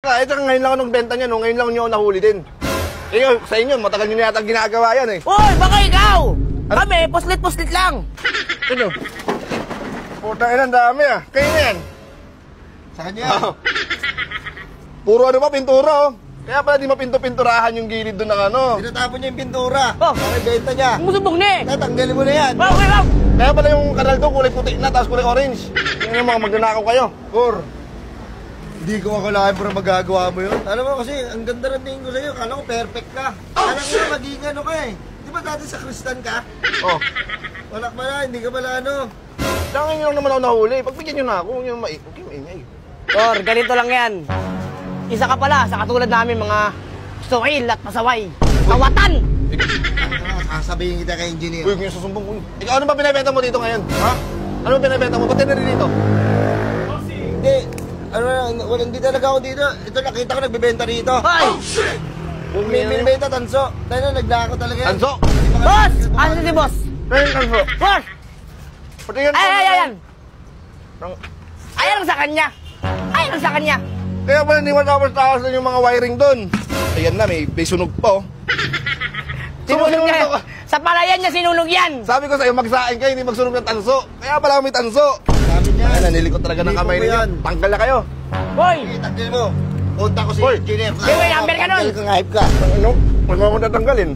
Ito ngayon lang ako nagbenta niya, no? Ngayon lang niyo ako nahuli din. Sa inyo, matagal niyo na yata ginagawa yan eh. Uy, baka ikaw! Kami, puslit-puslit lang. Ano? Puta ilan, dami ah. Kayo na yan. Sa kanya. Puro ano pa, pintura oh. Kaya pala di mapinto-pinturahan yung gilid doon ng ano. Tinatapon niya yung pintura. Oh. Bakit benta niya? Musubong ni. Tatanggalin mo na yan. Wow, okay, wow. Kaya pala yung kanal doon kulay puti na, tapos kulay orange. Yan yung mga magnanakaw kayo. Or, hindi ko akalain para magagawa mo yun. Alam mo kasi, ang ganda rin tingin ko sa'yo. Kala ko perfect ka. Alam ko na maging ano ka eh. Di ba dati sa Kristan ka? Oh. Wala ka pala, hindi ka pala ano. Saan ngayon lang naman ako nahuli. Pagbigyan nyo na ako, huwag nyo maingay. Tor, ganito lang yan. Isa ka pala sa katulad namin mga suwil at pasaway. Kawatan! Sasabihin kita kay engineer. Uy, huwag nyo susumbong. Ikaw, ano ba binibenta mo dito ngayon? Ha? Ano ba binibenta mo? Ba't tinari dito? Hindi. Ano na, hindi talaga ako dito. Ito nakita ko nagbebenta rito. Hoy! May binibenta tanso. Dahil na naglako talaga yan. Tanso? Boss! Ano si boss? Kaya yung tanso? Boss! Pati yan. Ayan! Ayan ang sa kanya! Ayan ang sa kanya! Kaya pala hindi matapos-tapos na yung mga wiring doon. Ayan na, may sunog pa oh. Sinunog niya. Sa palayan niya sinunog yan. Sabi ko sa'yo, magsain kayo, hindi magsunog ng tanso. Kaya pala may tanso. Sabi niya. Ay, nanilikot talaga ng kamay ninyo. Tanggal na kayo. Hoy! Tanggalin mo. Punta ko si Hoy. engineer. May number ka nun. Tanggal ka, hype ka. Ano? Huwag mo tatanggalin.